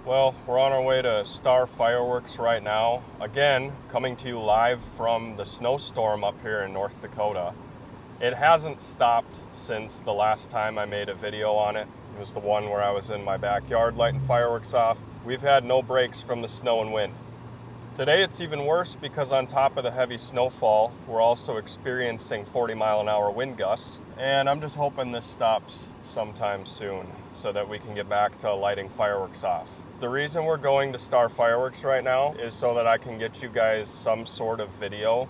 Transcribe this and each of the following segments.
Well, we're on our way to Star Fireworks right now. Again, coming to you live from the snowstorm up here in North Dakota. It hasn't stopped since the last time I made a video on it. It was the one where I was in my backyard lighting fireworks off. We've had no breaks from the snow and wind. Today it's even worse because on top of the heavy snowfall, we're also experiencing 40-mile-an-hour wind gusts. And I'm just hoping this stops sometime soon so that we can get back to lighting fireworks off. The reason we're going to Star Fireworks right now is so that I can get you guys some sort of video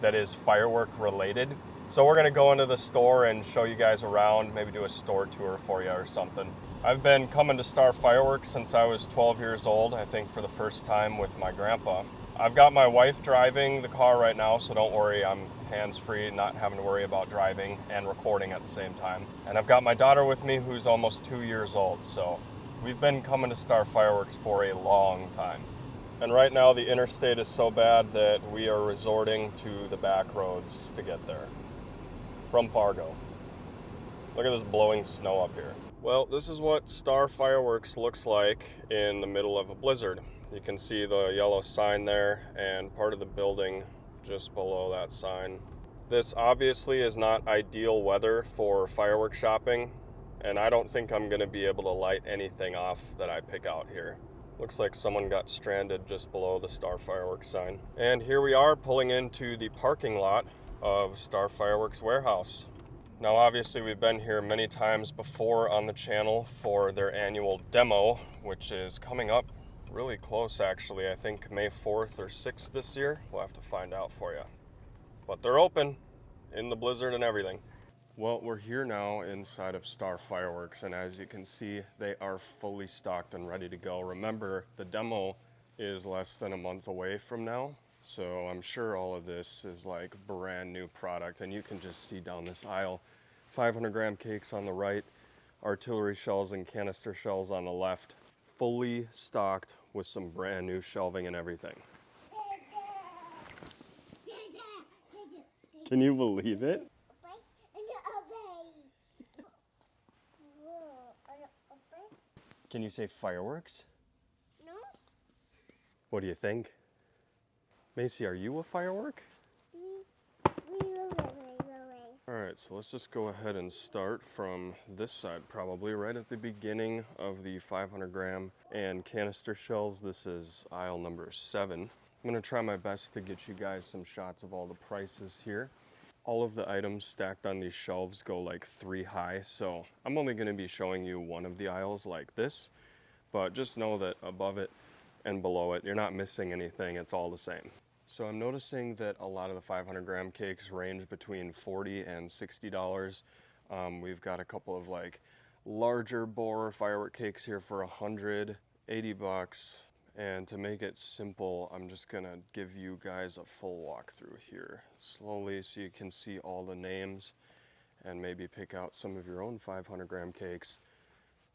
that is firework related. So we're gonna go into the store and show you guys around, maybe do a store tour for you or something. I've been coming to Star Fireworks since I was 12 years old, I think for the first time with my grandpa. I've got my wife driving the car right now, so don't worry, I'm hands-free, not having to worry about driving and recording at the same time. And I've got my daughter with me who's almost 2 years old, so we've been coming to Star Fireworks for a long time. And right now the interstate is so bad that we are resorting to the back roads to get there from Fargo. Look at this blowing snow up here. Well, this is what Star Fireworks looks like in the middle of a blizzard. You can see the yellow sign there and part of the building just below that sign. This obviously is not ideal weather for fireworks shopping, and I don't think I'm gonna be able to light anything off that I pick out here. Looks like someone got stranded just below the Star Fireworks sign. And here we are pulling into the parking lot of Star Fireworks warehouse. Now obviously we've been here many times before on the channel for their annual demo, which is coming up really close actually. I think May 4th or 6th this year. We'll have to find out for you. But they're open in the blizzard and everything. Well, we're here now inside of Star Fireworks, and as you can see, they are fully stocked and ready to go. Remember, the demo is less than a month away from now, so I'm sure all of this is like brand new product, and you can just see down this aisle, 500-gram cakes on the right, artillery shells and canister shells on the left, fully stocked with some brand new shelving and everything. Can you believe it? Can you say fireworks? No. What do you think? Macy, are you a firework? Alright, so let's just go ahead and start from this side probably, right at the beginning of the 500-gram and canister shells. This is aisle number 7. I'm going to try my best to get you guys some shots of all the prices here. All of the items stacked on these shelves go like 3 high, so I'm only going to be showing you one of the aisles like this, but just know that above it and below it, you're not missing anything, it's all the same. So I'm noticing that a lot of the 500-gram cakes range between $40 and $60. We've got a couple of like larger bore firework cakes here for $180. And to make it simple, I'm just gonna give you guys a full walkthrough here slowly so you can see all the names and maybe pick out some of your own 500-gram cakes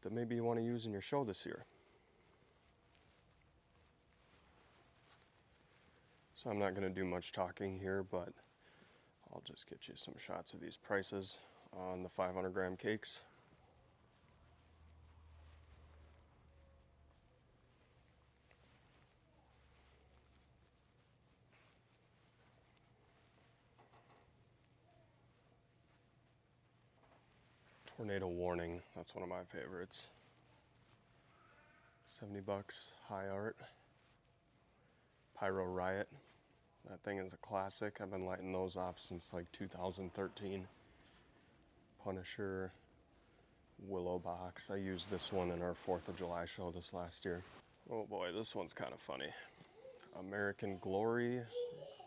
that maybe you want to use in your show this year. So I'm not gonna do much talking here, but I'll just get you some shots of these prices on the 500-gram cakes. Tornado Warning, that's one of my favorites. 70 bucks, High Art. Pyro Riot, that thing is a classic. I've been lighting those off since like 2013. Punisher, Willow Box. I used this one in our 4th of July show this last year. Oh boy, this one's kind of funny. American Glory,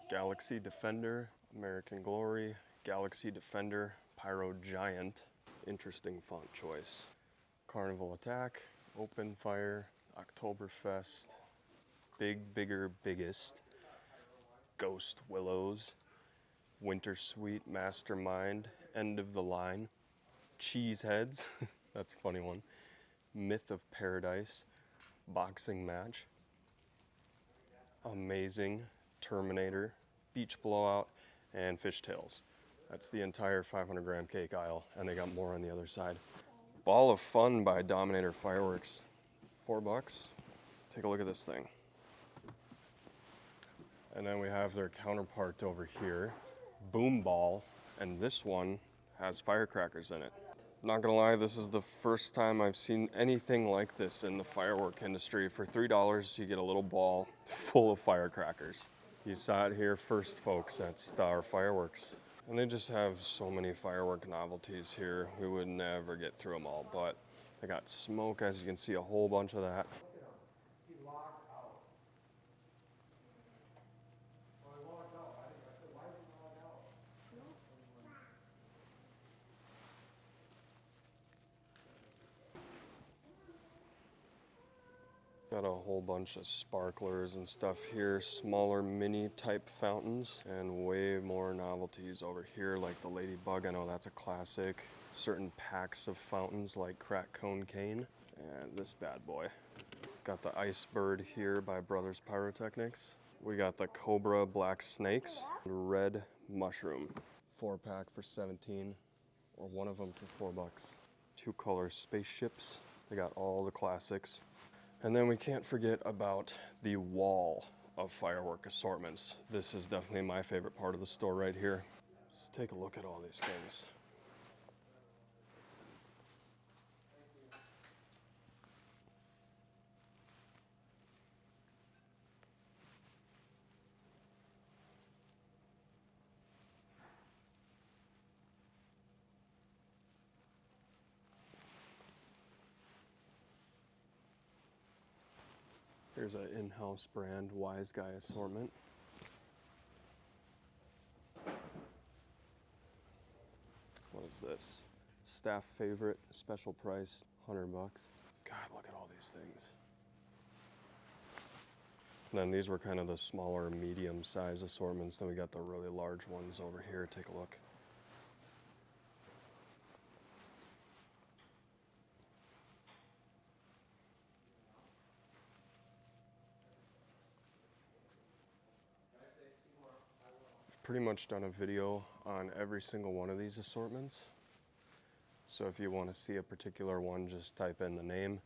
Galaxy Defender, American Glory, Galaxy Defender, Pyro Giant. Interesting font choice. Carnival Attack, Open Fire, Oktoberfest, Big, Bigger, Biggest, Ghost Willows, Winter Sweet, Mastermind, End of the Line, Cheeseheads, that's a funny one, Myth of Paradise, Boxing Match, Amazing, Terminator, Beach Blowout, and Fishtails. That's the entire 500-gram cake aisle, and they got more on the other side. Ball of Fun by Dominator Fireworks, $4. Take a look at this thing. And then we have their counterpart over here, Boom Ball, and this one has firecrackers in it. Not gonna lie, this is the first time I've seen anything like this in the firework industry. For $3, you get a little ball full of firecrackers. You saw it here first, folks, at Star Fireworks. And they just have so many firework novelties here. We would never get through them all, but they got smoke, as you can see, a whole bunch of that. Got a whole bunch of sparklers and stuff here, smaller mini type fountains, and way more novelties over here like the Ladybug. I know that's a classic. Certain packs of fountains like Crack Cone Cane, and this bad boy. Got the Ice Bird here by Brothers Pyrotechnics. We got the Cobra Black Snakes, Red Mushroom. 4-pack for 17, or one of them for $4. 2-color spaceships. They got all the classics. And then we can't forget about the wall of firework assortments. This is definitely my favorite part of the store right here. Just take a look at all these things. Here's an in-house brand Wise Guy assortment. What is this? Staff favorite, special price, $100. God, look at all these things. And then these were kind of the smaller, medium-sized assortments. Then we got the really large ones over here. Take a look. Pretty much done a video on every single one of these assortments. So if you want to see a particular one, just type in the name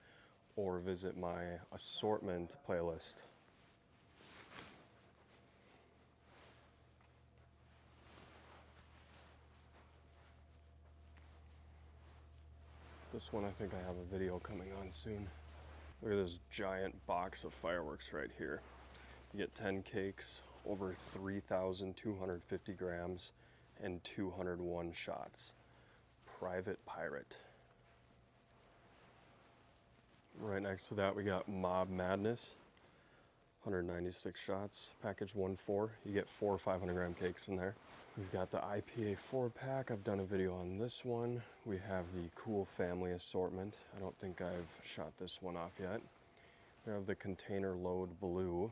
or visit my assortment playlist. This one I think I have a video coming on soon. Look at this giant box of fireworks right here. You get 10 cakes, over 3,250 grams, and 201 shots. Private Pirate. Right next to that we got Mob Madness, 196 shots, package 1-4. You get 4 500-gram cakes in there. We've got the IPA 4-pack. I've done a video on this one. We have the Cool Family assortment. I don't think I've shot this one off yet. We have the Container Load Blue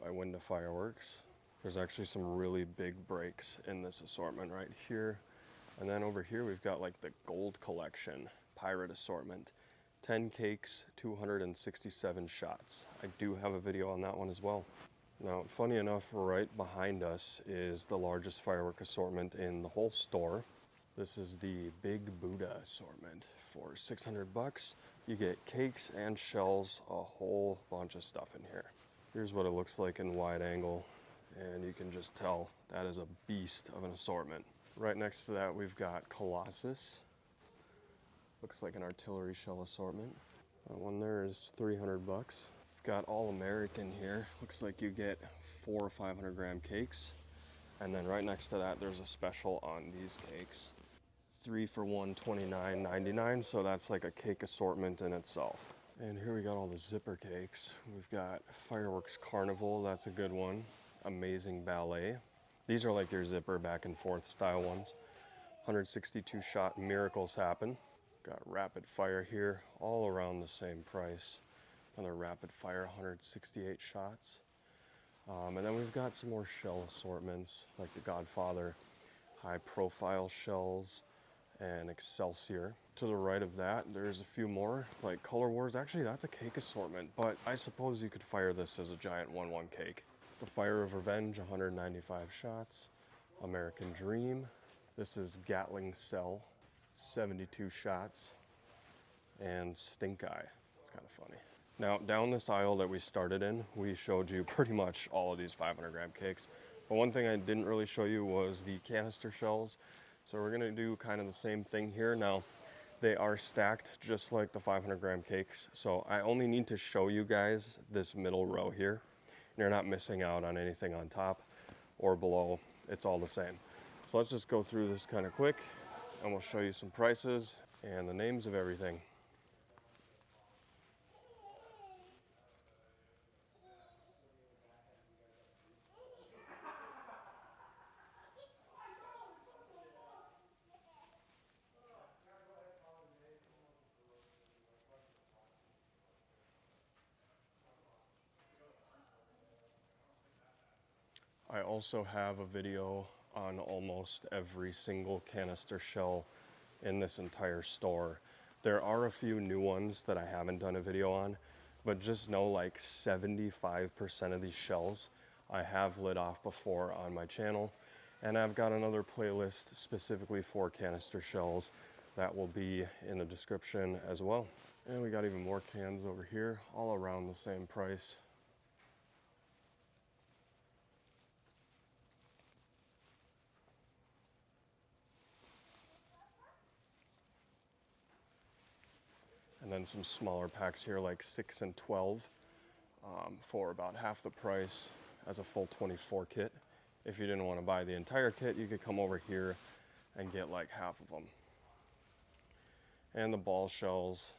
by Winda Fireworks. There's actually some really big breaks in this assortment right here. And then over here we've got like the Gold Collection Pirate assortment. 10 cakes, 267 shots. I do have a video on that one as well. Now, funny enough, right behind us is the largest firework assortment in the whole store. This is the Big Buddha assortment. For $600, you get cakes and shells, a whole bunch of stuff in here. Here's what it looks like in wide angle, and you can just tell that is a beast of an assortment. Right next to that, we've got Colossus. Looks like an artillery shell assortment. That one there is $300. We've got All American here. Looks like you get 4 500-gram cakes. And then right next to that, there's a special on these cakes. 3 for $1, $29.99, so that's like a cake assortment in itself. And here we got all the zipper cakes. We've got Fireworks Carnival, that's a good one. Amazing Ballet. These are like your zipper back and forth style ones. 162 shot Miracles Happen. Got Rapid Fire here, all around the same price. Another Rapid Fire, 168 shots. And then we've got some more shell assortments, like the Godfather high profile shells and Excelsior. To the right of that, there's a few more, like Color Wars. Actually, that's a cake assortment, but I suppose you could fire this as a giant 1-1 cake. The Fire of Revenge, 195 shots. American Dream. This is Gatling Cell, 72 shots. And Stink Eye. It's kind of funny. Now, down this aisle that we started in, we showed you pretty much all of these 500 gram cakes. But one thing I didn't really show you was the canister shells. So we're gonna do kind of the same thing here. Now, they are stacked just like the 500 gram cakes. So I only need to show you guys this middle row here. You're not missing out on anything on top or below. It's all the same. So let's just go through this kind of quick and we'll show you some prices and the names of everything. I also have a video on almost every single canister shell in this entire store. There are a few new ones that I haven't done a video on, but just know like 75% of these shells I have lit off before on my channel. And I've got another playlist specifically for canister shells that will be in the description as well. And we got even more cans over here, all around the same price. And then some smaller packs here like 6 and 12 for about half the price as a full 24 kit. If you didn't want to buy the entire kit, you could come over here and get like half of them. And the ball shells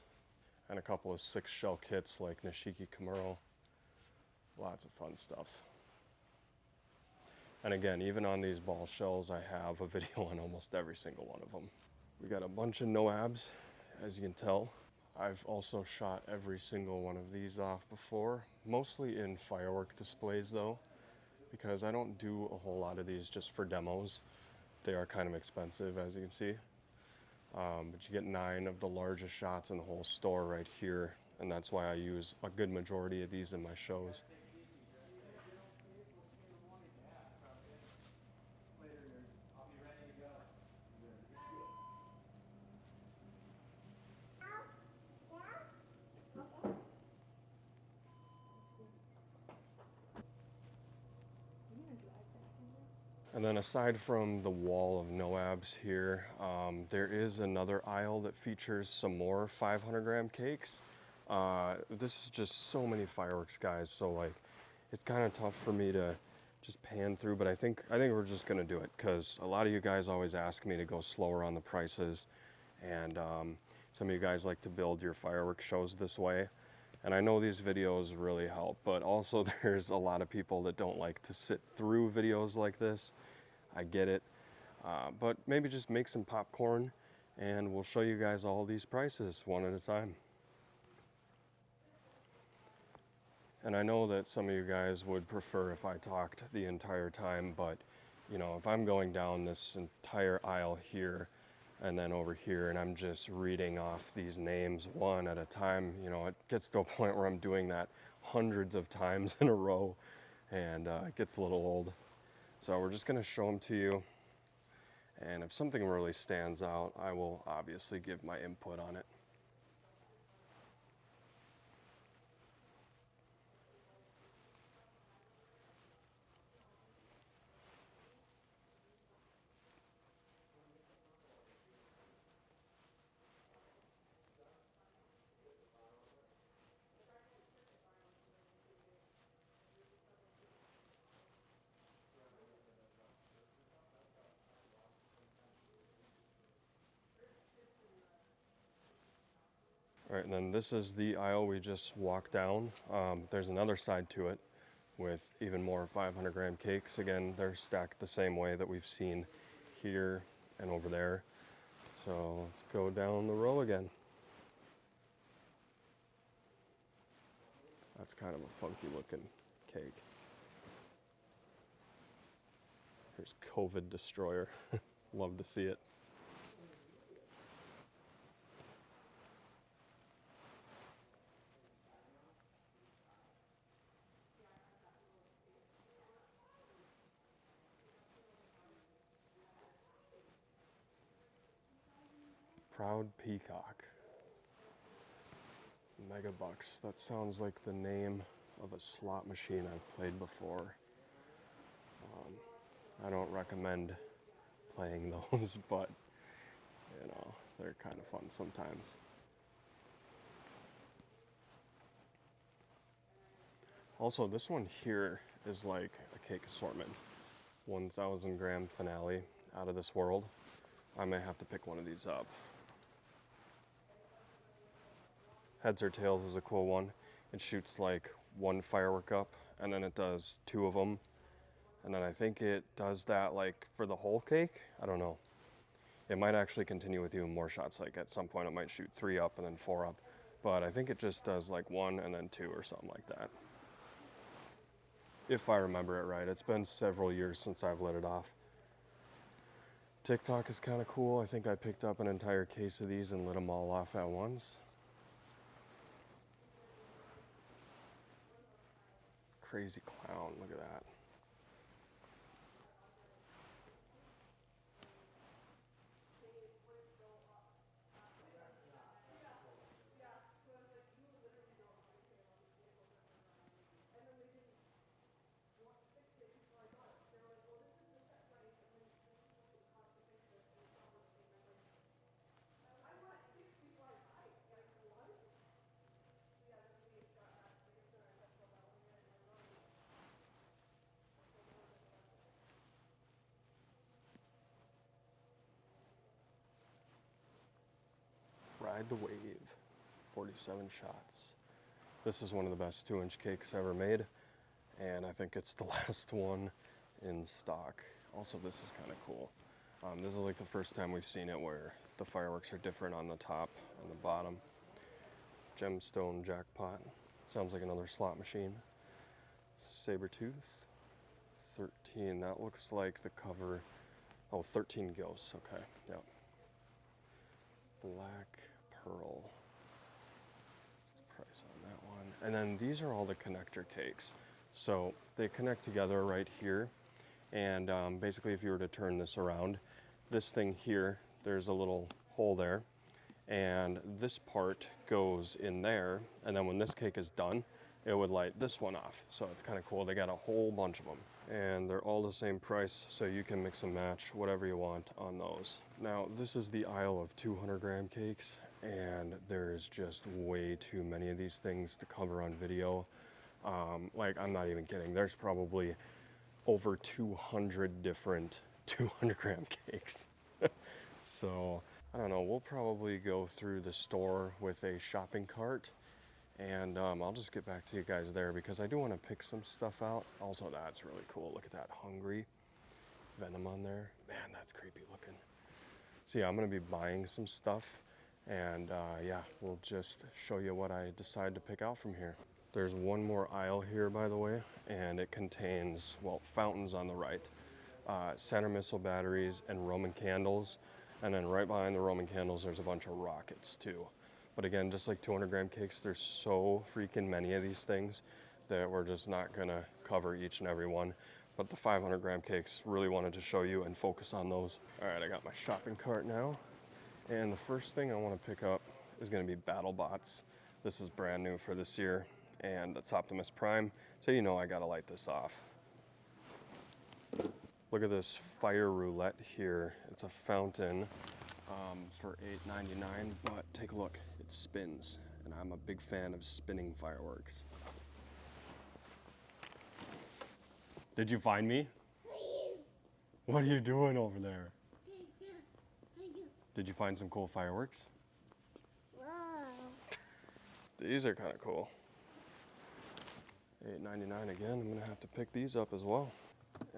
and a couple of 6 shell kits like Nishiki Kamuro. Lots of fun stuff. And again, even on these ball shells, I have a video on almost every single one of them. We got a bunch of Noabs, as you can tell. I've also shot every single one of these off before, mostly in firework displays though, because I don't do a whole lot of these just for demos. They are kind of expensive, as you can see. But you get 9 of the largest shots in the whole store right here, and that's why I use a good majority of these in my shows. And then aside from the wall of Noabs here, there is another aisle that features some more 500 gram cakes. This is just so many fireworks, guys, so like it's kind of tough for me to just pan through, but I think we're just gonna do it because a lot of you guys always ask me to go slower on the prices, and some of you guys like to build your fireworks shows this way. And I know these videos really help, but also there's a lot of people that don't like to sit through videos like this. I get it, but maybe just make some popcorn and we'll show you guys all these prices one at a time. And I know that some of you guys would prefer if I talked the entire time, but you know, if I'm going down this entire aisle here and then over here and I'm just reading off these names one at a time, you know, it gets to a point where I'm doing that hundreds of times in a row, and it gets a little old. So we're just gonna show them to you, and if something really stands out, I will obviously give my input on it. All right, and then this is the aisle we just walked down. There's another side to it with even more 500 gram cakes. Again, they're stacked the same way that we've seen here and over there. So let's go down the row again. That's kind of a funky looking cake. Here's COVID Destroyer. Love to see it. Proud Peacock. Megabucks. That sounds like the name of a slot machine I've played before. I don't recommend playing those, but you know, they're kind of fun sometimes. Also, this one here is like a cake assortment. 1,000 gram finale, out of this world. I may have to pick one of these up. Heads or tails is a cool one. It shoots like one firework up, and then it does 2 of them. And then I think it does that like for the whole cake. I don't know. It might actually continue with even more shots. Like at some point it might shoot 3 up and then 4 up. But I think it just does like 1 and then 2 or something like that. If I remember it right. It's been several years since I've lit it off. TikTok is kind of cool. I think I picked up an entire case of these and lit them all off at once. Crazy clown, look at that. Ride the wave, 47 shots. This is one of the best 2-inch cakes ever made, and I think it's the last one in stock. Also, this is kind of cool. This is like the first time we've seen it where the fireworks are different on the top and the bottom. Gemstone jackpot. Sounds like another slot machine. Sabertooth. 13. That looks like the cover. Oh, 13 ghosts. Okay. Yep. Black pearl. What's the price on that one? And then these are all the connector cakes. So they connect together right here. And basically, if you were to turn this around, this thing here, there's a little hole there. And this part goes in there. And then when this cake is done, it would light this one off. So it's kind of cool. They got a whole bunch of them. And they're all the same price, so you can mix and match whatever you want on those. Now, this is the aisle of 200 gram cakes, and there's just way too many of these things to cover on video. Like, I'm not even kidding. There's probably over 200 different 200 gram cakes. So, I don't know, we'll probably go through the store with a shopping cart, and I'll just get back to you guys there because I do want to pick some stuff out. Also, that's really cool. Look at that hungry venom on there. Man, that's creepy looking. So yeah, I'm going to be buying some stuff, and yeah, we'll just show you what I decide to pick out from here. There's one more aisle here, by the way, and it contains, well, fountains on the right, center missile batteries, and Roman candles. And then right behind the Roman candles, there's a bunch of rockets too. But again, just like 200 gram cakes, there's so freaking many of these things that we're just not gonna cover each and every one. But the 500 gram cakes, really wanted to show you and focus on those. All right, I got my shopping cart now. And the first thing I wanna pick up is gonna be BattleBots. This is brand new for this year, and it's Optimus Prime. So you know I gotta light this off. Look at this fire roulette here. It's a fountain for $8.99, but take a look, it spins. And I'm a big fan of spinning fireworks. Did you find me? What are you doing over there? Did you find some cool fireworks? Wow. These are kind of cool. $8.99 again. I'm gonna have to pick these up as well.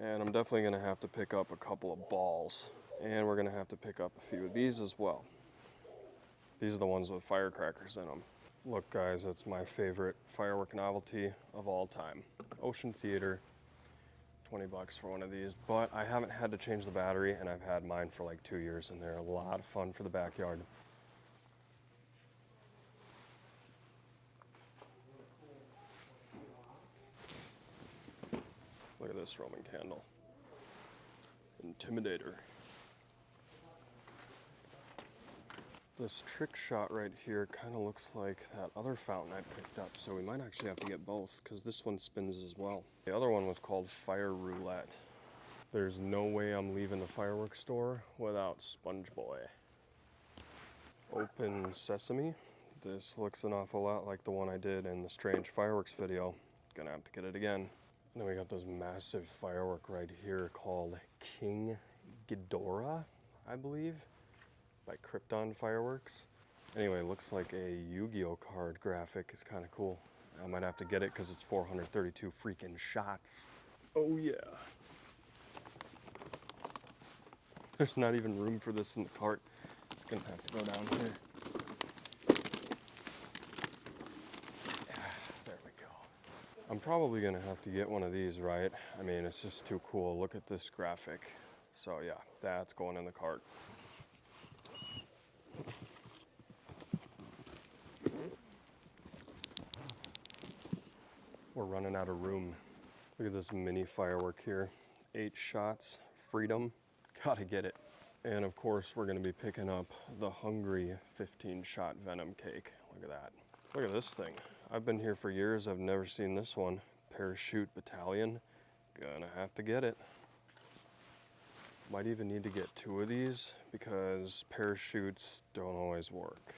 And I'm definitely gonna have to pick up a couple of balls. And we're gonna have to pick up a few of these as well. These are the ones with firecrackers in them. Look guys, that's my favorite firework novelty of all time. Ocean Theater, 20 bucks for one of these, but I haven't had to change the battery, and I've had mine for like 2 years, and they're a lot of fun for the backyard. Look at this Roman candle. Intimidator. This trick shot right here kind of looks like that other fountain I picked up, so we might actually have to get both because this one spins as well. The other one was called Fire Roulette. There's no way I'm leaving the fireworks store without Sponge Boy. Open sesame. This looks an awful lot like the one I did in the Strange Fireworks video. Gonna have to get it again. And then we got this massive firework right here called King Ghidorah, I believe, by Krypton Fireworks. Anyway, looks like a Yu-Gi-Oh card graphic. It's kind of cool. I might have to get it because it's 432 freaking shots. Oh yeah. There's not even room for this in the cart. It's gonna have to go down here. Yeah, there we go. I'm probably gonna have to get one of these, right? I mean, it's just too cool. Look at this graphic. So yeah, that's going in the cart. We're running out of room. Look at this mini firework here. 8 shots, freedom, gotta get it. And of course, we're gonna be picking up the Hungry 15-shot venom cake. Look at that. Look at this thing. I've been here for years, I've never seen this one. Parachute battalion, gonna have to get it. Might even need to get 2 of these because parachutes don't always work.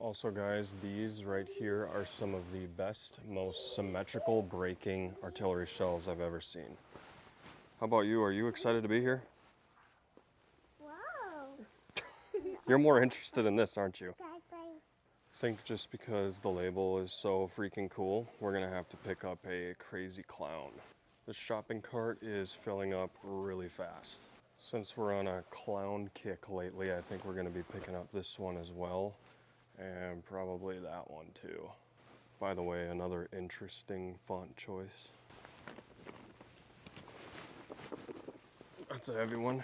Also guys, these right here are some of the best, most symmetrical breaking artillery shells I've ever seen. How about you? Are you excited to be here? Wow. You're more interested in this, aren't you? I think just because the label is so freaking cool, we're gonna have to pick up a crazy clown. This shopping cart is filling up really fast. Since we're on a clown kick lately, I think we're gonna be picking up this one as well. And probably that one too. By the way, another interesting font choice. That's a heavy one.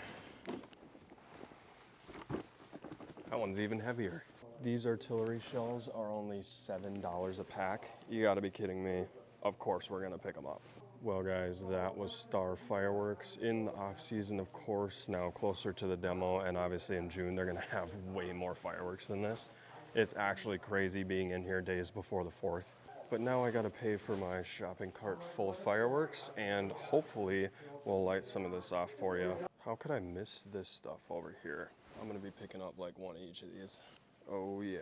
That one's even heavier. These artillery shells are only $7 a pack. You gotta be kidding me. Of course we're gonna pick them up. Well guys, that was Star Fireworks. In the off season, of course, now closer to the demo, and obviously in June, they're gonna have way more fireworks than this. It's actually crazy being in here days before the 4th. But now I gotta pay for my shopping cart full of fireworks, and hopefully we'll light some of this off for you. How could I miss this stuff over here? I'm gonna be picking up like 1 of each of these. Oh yeah.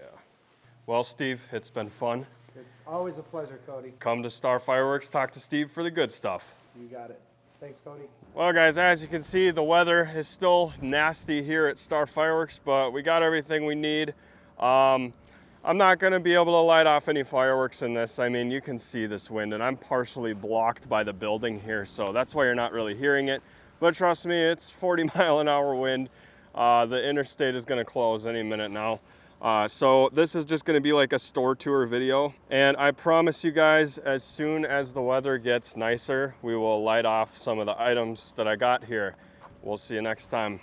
Well, Steve, it's been fun. It's always a pleasure, Cody. Come to Star Fireworks, talk to Steve for the good stuff. You got it. Thanks, Cody. Well guys, as you can see, the weather is still nasty here at Star Fireworks, but we got everything we need. I'm not gonna be able to light off any fireworks in this. I mean, you can see this wind, and I'm partially blocked by the building here, so that's why you're not really hearing it. But trust me, it's 40-mile-an-hour wind. The interstate is gonna close any minute now. So this is just gonna be like a store tour video. And I promise you guys, as soon as the weather gets nicer, we will light off some of the items that I got here. We'll see you next time.